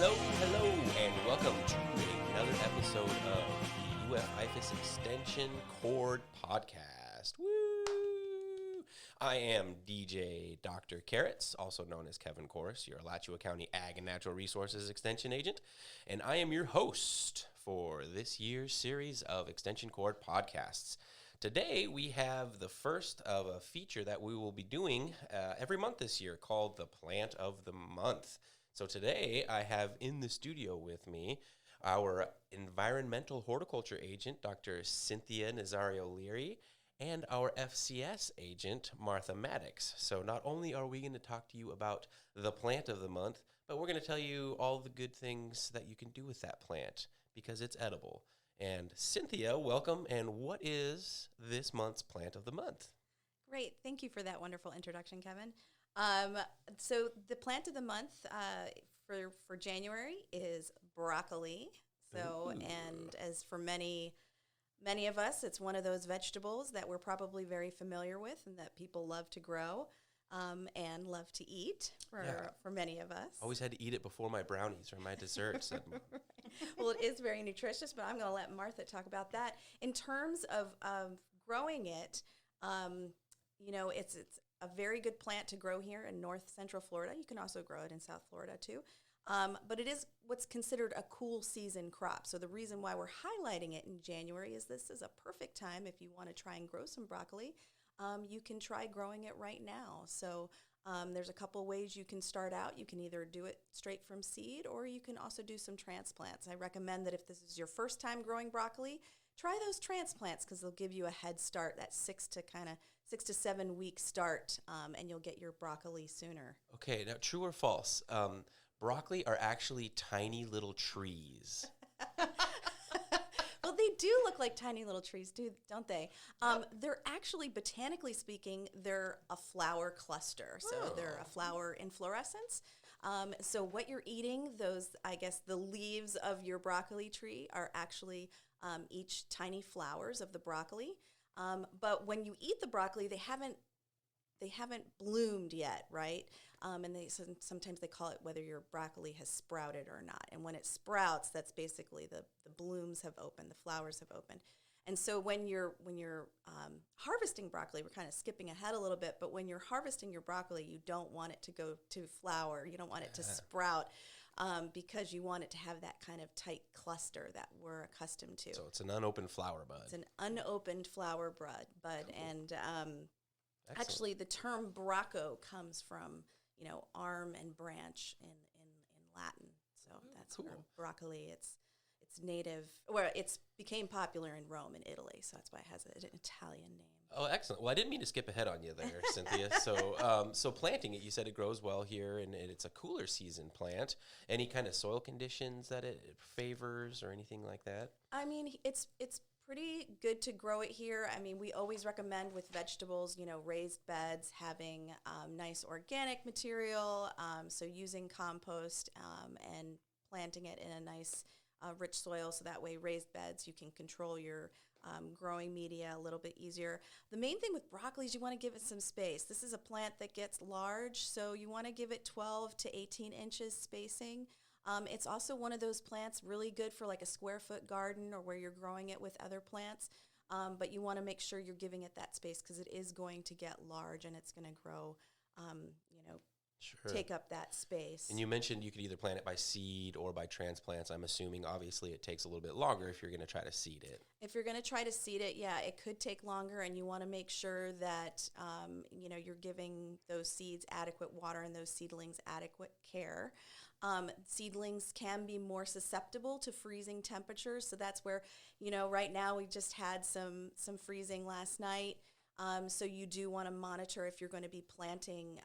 Hello, and welcome to another episode of the IFAS Extension Cord Podcast. Woo! I am DJ Dr. Carrots, also known as Kevin Corus, your Alachua County Ag and Natural Resources Extension Agent, and I am your host for this year's series of Extension Cord Podcasts. Today, we have the first of a feature that we will be doing every month this year called the Plant of the Month. So today, I have in the studio with me our environmental horticulture agent, Dr. Cynthia Nazario-Leary, and our FCS agent, Martha Maddox. So not only are we going to talk to you about the plant of the month, but we're going to tell you all the good things that you can do with that plant because it's edible. And Cynthia, welcome. And what is this month's plant of the month? Great. Thank you for that wonderful introduction, Kevin. So the plant of the month for January is broccoli. So, Ooh. And as for many of us, it's one of those vegetables that we're probably very familiar with and that people love to grow and love to eat for many of us. Always had to eat it before my brownies or my desserts. Well, it is very nutritious, but I'm going to let Martha talk about that. In terms of growing it, it's a very good plant to grow here in north central Florida. You can also grow it in South Florida too. But it is what's considered a cool season crop. So the reason why we're highlighting it in January is this is a perfect time if you want to try and grow some broccoli. You can try growing it right now. So there's a couple ways you can start out. You can either do it straight from seed or you can also do some transplants. I recommend that if this is your first time growing broccoli, try those transplants because they'll give you a head start, that 6 to 7 week start, and you'll get your broccoli sooner. Okay, now true or false? Broccoli are actually tiny little trees. Well, they do look like tiny little trees, don't they? They're actually, botanically speaking, they're a flower cluster. So they're a flower inflorescence. So what you're eating, the leaves of your broccoli tree are actually each tiny flowers of the broccoli. But when you eat the broccoli, they haven't bloomed yet, right? And sometimes they call it whether your broccoli has sprouted or not. And when it sprouts, that's basically the blooms have opened, the flowers have opened. And so when you're harvesting broccoli, we're kind of skipping ahead a little bit, but when you're harvesting your broccoli, you don't want it to go to flower. You don't want it to sprout because you want it to have that kind of tight cluster that we're accustomed to. So it's an unopened flower bud. It's an unopened flower bud. Cool. And actually, the term bracco comes from, arm and branch in Latin. So that's cool. where broccoli, it's native, well, it's became popular in Rome and Italy, so that's why it has an Italian name. Oh, excellent. Well, I didn't mean to skip ahead on you there, Cynthia. So planting it, you said it grows well here, and it's a cooler season plant. Any kind of soil conditions that it favors or anything like that? I mean, it's pretty good to grow it here. I mean, we always recommend with vegetables, raised beds, having nice organic material, so using compost and planting it in a nice rich soil, so that way raised beds, you can control your growing media a little bit easier. The main thing with broccoli is you want to give it some space. This is a plant that gets large, so you want to give it 12 to 18 inches spacing. It's also one of those plants really good for like a square foot garden or where you're growing it with other plants. But you want to make sure you're giving it that space because it is going to get large and it's going to grow, Sure. take up that space. And you mentioned you could either plant it by seed or by transplants. I'm assuming, obviously, it takes a little bit longer if you're going to try to seed it. If you're going to try to seed it, yeah, it could take longer, and you want to make sure that, you're giving those seeds adequate water and those seedlings adequate care. Seedlings can be more susceptible to freezing temperatures, so that's where, right now we just had some freezing last night. So you do want to monitor if you're going to be planting,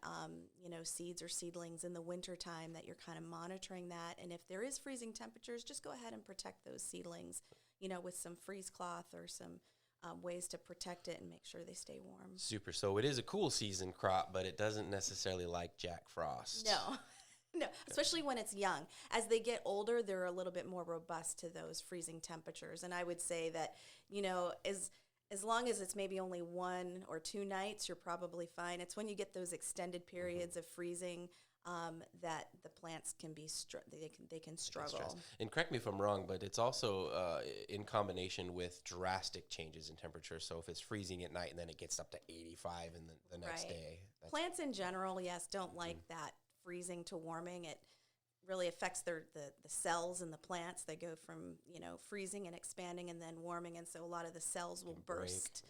seeds or seedlings in the wintertime, that you're kind of monitoring that. And if there is freezing temperatures, just go ahead and protect those seedlings, with some freeze cloth or some ways to protect it and make sure they stay warm. Super. So it is a cool season crop, but it doesn't necessarily like Jack Frost. No. No, especially when it's young. As they get older, they're a little bit more robust to those freezing temperatures. And I would say that, as long as it's maybe only 1 or 2 nights, you're probably fine. It's when you get those extended periods of freezing that the plants can be they can struggle. And correct me if I'm wrong, but it's also in combination with drastic changes in temperature. So if it's freezing at night and then it gets up to 85 in the next day. Plants in general, yes, don't like that freezing to warming. It really affects the cells in the plants. They go from, freezing and expanding and then warming, and so a lot of the cells will burst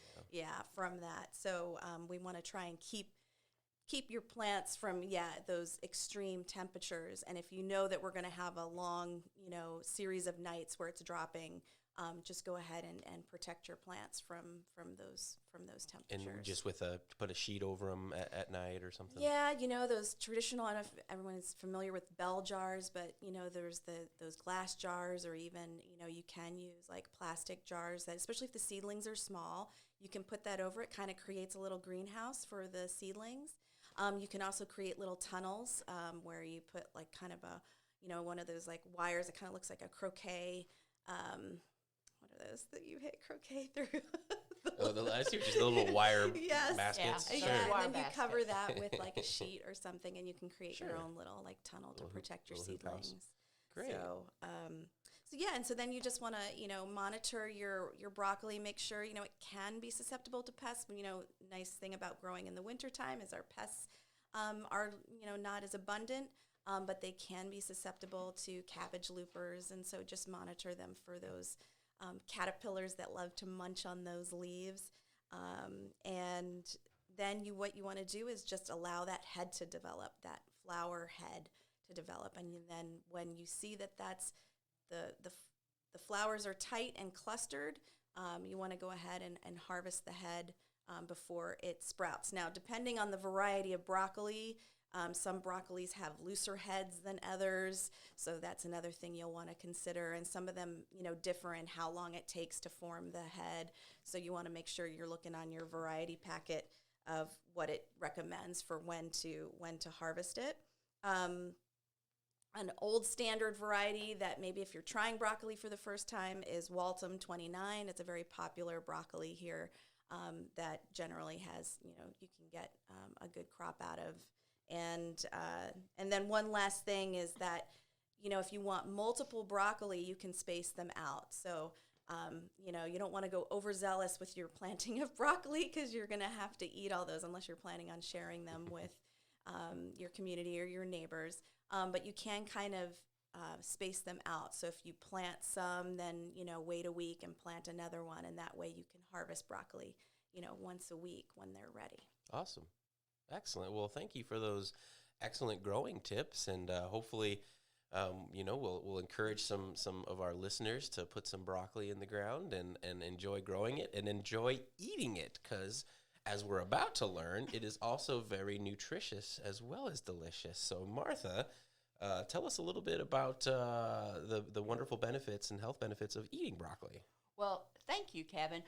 from that. So we want to try and keep your plants from those extreme temperatures. And if you know that we're going to have a long series of nights where it's dropping, just go ahead and protect your plants from those temperatures. And just put a sheet over them at night or something. Yeah, those traditional. I don't know if everyone is familiar with bell jars, but there's those glass jars, or even you can use like plastic jars that, especially if the seedlings are small, you can put that over. It kind of creates a little greenhouse for the seedlings. You can also create little tunnels where you put like kind of a one of those like wires that kind of looks like a croquet. What are those that you hit croquet through? I see, just the little wire baskets. Yeah, sure. And then you cover that with like a sheet or something, and you can create your own little like tunnel to protect your seedlings. Great. And so then you just want to monitor your broccoli, make sure it can be susceptible to pests. Nice thing about growing in the wintertime is our pests are not as abundant, but they can be susceptible to cabbage loopers, and so just monitor them for those caterpillars that love to munch on those leaves. And then what you want to do is just allow that head to develop, that flower head to develop, and then when you see that that's the flowers are tight and clustered, you want to go ahead and harvest the head before it sprouts. Now, depending on the variety of broccoli, some broccolis have looser heads than others, so that's another thing you'll want to consider. And some of them, differ in how long it takes to form the head, so you want to make sure you're looking on your variety packet of what it recommends for when to harvest it. An old standard variety that maybe if you're trying broccoli for the first time is Waltham 29. It's a very popular broccoli here that generally has, you can get a good crop out of. And then one last thing is that, if you want multiple broccoli, you can space them out. So, you don't want to go overzealous with your planting of broccoli, because you're going to have to eat all those unless you're planning on sharing them with your community or your neighbors. But you can kind of space them out. So if you plant some, then, wait a week and plant another one, and that way you can harvest broccoli, once a week when they're ready. Awesome. Excellent. Well, thank you for those excellent growing tips, and hopefully, we'll encourage some of our listeners to put some broccoli in the ground and enjoy growing it and enjoy eating it, because as we're about to learn, it is also very nutritious as well as delicious. So, Martha, tell us a little bit about the wonderful benefits and health benefits of eating broccoli. Well, thank you, Kevin.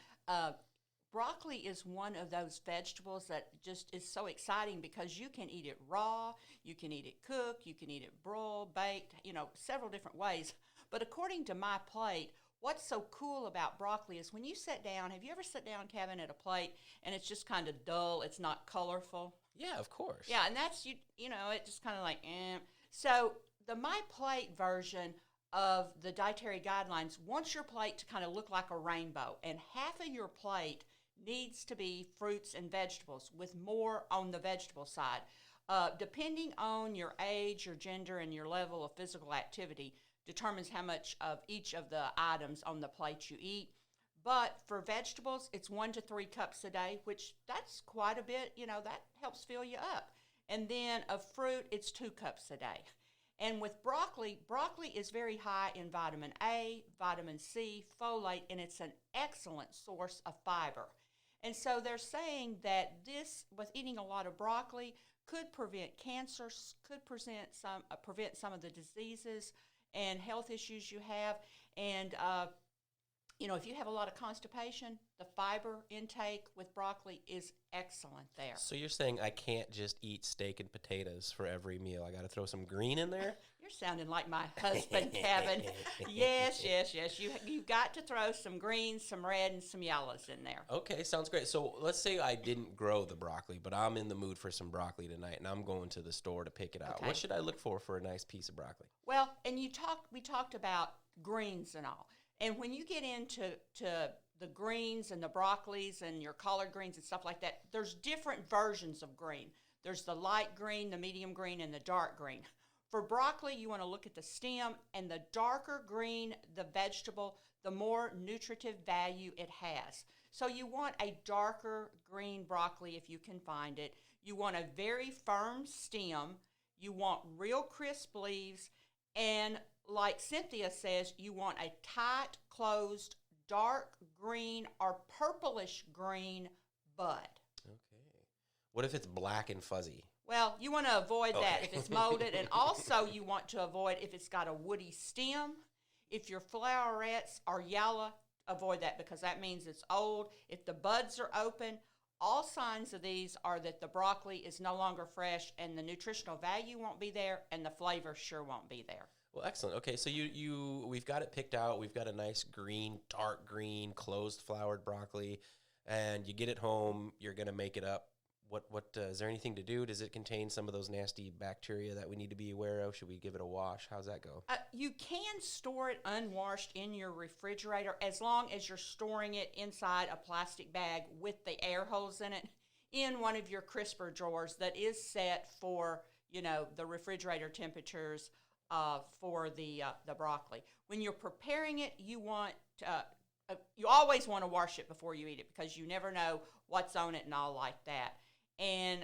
Broccoli is one of those vegetables that just is so exciting, because you can eat it raw, you can eat it cooked, you can eat it broiled, baked, several different ways. But according to MyPlate, what's so cool about broccoli is when you sit down, have you ever sat down, Kevin, at a plate and it's just kind of dull, it's not colorful? Yeah, of course. Yeah, and that's, it just kind of like, eh. So the MyPlate version of the dietary guidelines wants your plate to kind of look like a rainbow, and half of your plate needs to be fruits and vegetables, with more on the vegetable side. Depending on your age, your gender, and your level of physical activity determines how much of each of the items on the plate you eat. But for vegetables, it's 1 to 3 cups a day, which that's quite a bit. That helps fill you up. And then of fruit, it's 2 cups a day. And with broccoli is very high in vitamin A, vitamin C, folate, and it's an excellent source of fiber. And so they're saying that this, with eating a lot of broccoli, could prevent cancer, could prevent some of the diseases and health issues you have. And You know, if you have a lot of constipation, the fiber intake with broccoli is excellent there. So you're saying I can't just eat steak and potatoes for every meal. I got to throw some green in there? You're sounding like my husband, Kevin. Yes. You've got to throw some greens, some red, and some yellows in there. Okay, sounds great. So let's say I didn't grow the broccoli, but I'm in the mood for some broccoli tonight, and I'm going to the store to pick it out. Okay. What should I look for a nice piece of broccoli? Well, and we talked about greens and all. And when you get into the greens and the broccolis and your collard greens and stuff like that, there's different versions of green. There's the light green, the medium green, and the dark green. For broccoli, you want to look at the stem, and the darker green the vegetable, the more nutritive value it has. So you want a darker green broccoli if you can find it. You want a very firm stem. You want real crisp leaves, and like Cynthia says, you want a tight, closed, dark green or purplish green bud. Okay. What if it's black and fuzzy? Well, you want to avoid that Okay. if it's molded, and also you want to avoid if it's got a woody stem. If your flowerets are yellow, avoid that because that means it's old. If the buds are open, all signs of these are that the broccoli is no longer fresh and the nutritional value won't be there and the flavor sure won't be there. Well, excellent. Okay, so we've got it picked out. We've got a nice green, dark green, closed flowered broccoli, and you get it home. You're gonna make it up. What is there anything to do? Does it contain some of those nasty bacteria that we need to be aware of? Should we give it a wash? How's that go? You can store it unwashed in your refrigerator as long as you're storing it inside a plastic bag with the air holes in it in one of your crisper drawers that is set for, the refrigerator temperatures for the broccoli. When you're preparing it, you always want to wash it before you eat it because you never know what's on it and all like that. And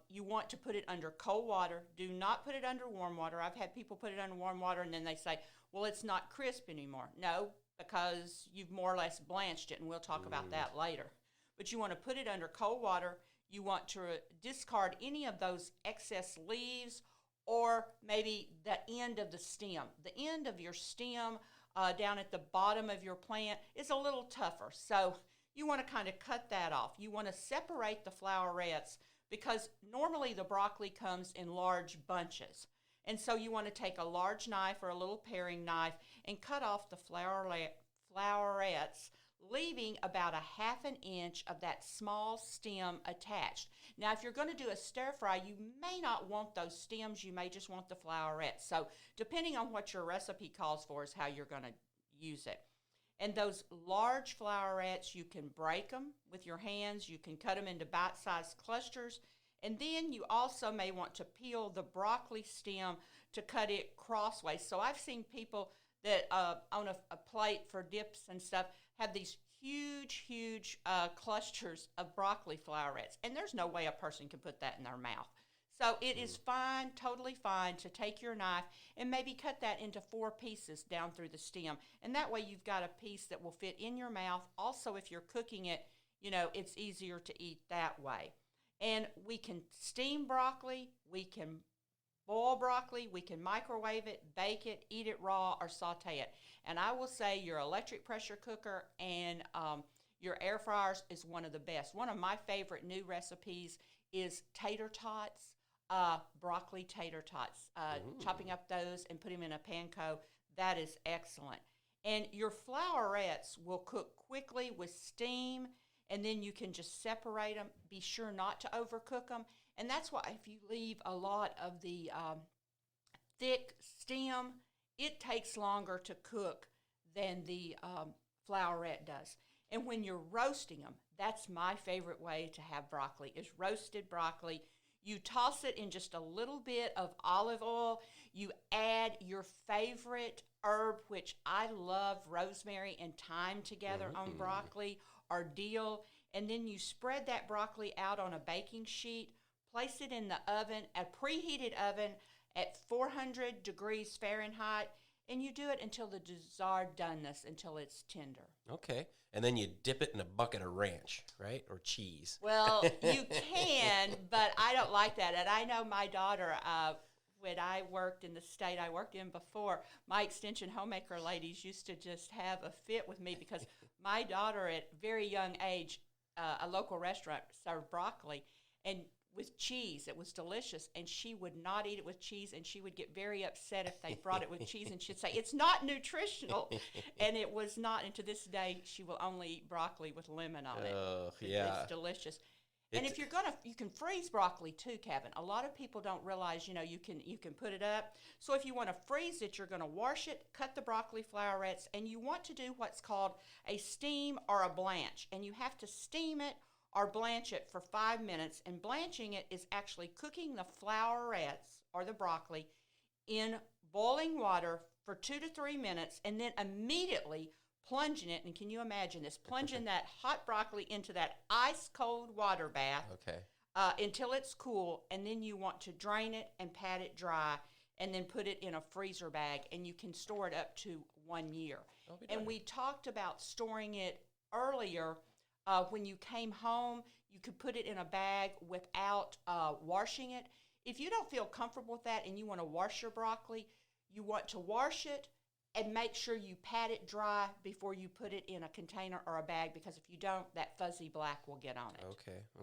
you want to put it under cold water. Do not put it under warm water. I've had people put it under warm water and then they say, well, it's not crisp anymore. No, because you've more or less blanched it, and we'll talk about that later. But you want to put it under cold water. You want to discard any of those excess leaves or maybe the end of the stem. The end of your stem down at the bottom of your plant is a little tougher. So you want to kind of cut that off. You want to separate the flowerets because normally the broccoli comes in large bunches. And so you want to take a large knife or a little paring knife and cut off the flowerets, leaving about a half an inch of that small stem attached. Now, if you're going to do a stir fry, you may not want those stems. You may just want the flowerets. So depending on what your recipe calls for is how you're going to use it. And those large flowerets, you can break them with your hands. You can cut them into bite-sized clusters. And then you also may want to peel the broccoli stem to cut it crossways. So I've seen people that on a plate for dips and stuff have these huge clusters of broccoli flowerets. And there's no way a person can put that in their mouth. So it is fine, totally fine, to take your knife and maybe cut that into 4 pieces down through the stem. And that way you've got a piece that will fit in your mouth. Also, if you're cooking it, it's easier to eat that way. And we can steam broccoli, we can boil broccoli, we can microwave it, bake it, eat it raw, or saute it. And I will say your electric pressure cooker and your air fryers is one of the best. One of my favorite new recipes is tater tots. Broccoli tater tots, chopping up those and put them in a panko. That is excellent. And your flowerets will cook quickly with steam, and then you can just separate them. Be sure not to overcook them. And that's why if you leave a lot of the thick stem, it takes longer to cook than the floweret does. And when you're roasting them, that's my favorite way to have broccoli, is roasted broccoli. You toss it in just a little bit of olive oil. You add your favorite herb, which I love, rosemary and thyme together on broccoli, or dill. And then you spread that broccoli out on a baking sheet, place it in the oven, a preheated oven at 400 degrees Fahrenheit, and you do it until the desired doneness, until it's tender. Okay. And then you dip it in a bucket of ranch, right? Or cheese. Well, you can, but I don't like that. And I know my daughter, when I worked in the state I worked in before, my extension homemaker ladies used to just have a fit with me because my daughter at very young age, a local restaurant served broccoli and with cheese. It was delicious, and she would not eat it with cheese, and she would get very upset if they brought it with cheese, and she'd say, it's not nutritional, and it was not. And to this day, she will only eat broccoli with lemon on it. Yeah. It's delicious. And if you're gonna, you can freeze broccoli too, Kevin. A lot of people don't realize, you can put it up. So if you want to freeze it, you're gonna wash it, cut the broccoli flowerets, and you want to do what's called a steam or a blanch. And you have to steam it or blanch it for 5 minutes. And blanching it is actually cooking the flowerets or the broccoli in boiling water for 2 to 3 minutes, and then immediately plunging it, and can you imagine this, plunging that hot broccoli into that ice-cold water bath until it's cool, and then you want to drain it and pat it dry, and then put it in a freezer bag, and you can store it up to 1 year. And we talked about storing it earlier. When you came home, you could put it in a bag without washing it. If you don't feel comfortable with that and you want to wash your broccoli, you want to wash it and make sure you pat it dry before you put it in a container or a bag, because if you don't, that fuzzy black will get on it.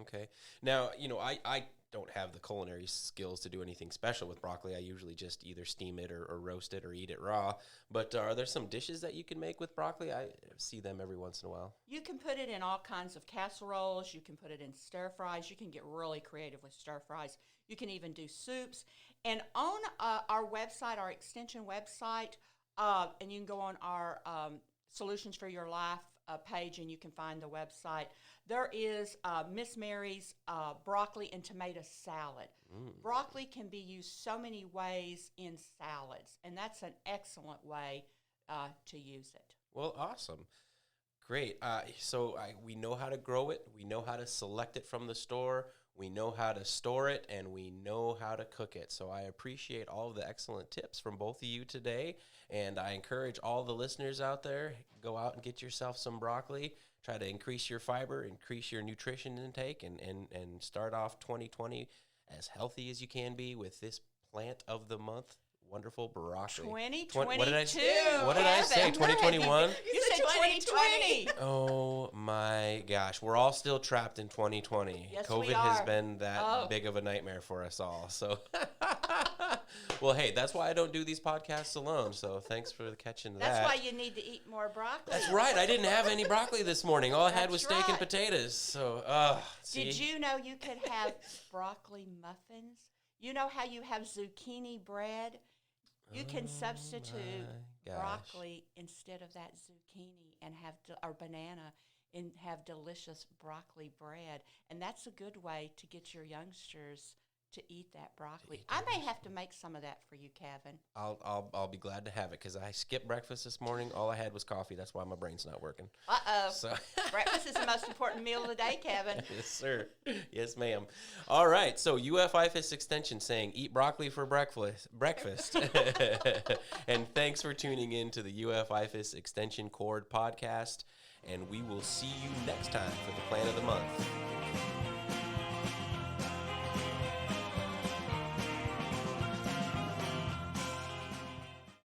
Okay. Now, I don't have the culinary skills to do anything special with broccoli. I usually just either steam it or roast it or eat it raw. But are there some dishes that you can make with broccoli? I see them every once in a while. You can put it in all kinds of casseroles. You can put it in stir fries. You can get really creative with stir fries. You can even do soups. And on our website, our extension website, and you can go on our Solutions for Your Life page, and you can find the website. There is Miss Mary's broccoli and tomato salad. Broccoli can be used so many ways in salads, and that's an excellent way to use it. Well, awesome. Great. So we know how to grow it. We know how to select it from the store. We know how to store it, and we know how to cook it. So I appreciate all of the excellent tips from both of you today, and I encourage all the listeners out there, go out and get yourself some broccoli. Try to increase your fiber, increase your nutrition intake, and start off 2020 as healthy as you can be with this plant of the month. Wonderful broccoli. 2022. What did I say? 2021? You said 2020. Oh my gosh. We're all still trapped in 2020. Yes, COVID we are. has been that big of a nightmare for us all. So, well, hey, that's why I don't do these podcasts alone. So thanks for catching that. That's why you need to eat more broccoli. That's right. I didn't have any broccoli this morning. All I had was steak and right. potatoes. So, see? Did you know you could have broccoli muffins? You know how you have zucchini bread? You can substitute broccoli instead of that zucchini and have or banana and have delicious broccoli bread. And that's a good way to get your youngsters to eat that broccoli. I may have to make some of that for you, Kevin. I'll be glad to have it, because I skipped breakfast this morning. All I had was coffee. That's why my brain's not working. So breakfast is the most important meal of the day, Kevin. Yes, sir. Yes, ma'am. All right. So IFAS Extension saying eat broccoli for breakfast. And thanks for tuning in to the IFAS Extension Cord podcast. And we will see you next time for the Plant of the Month.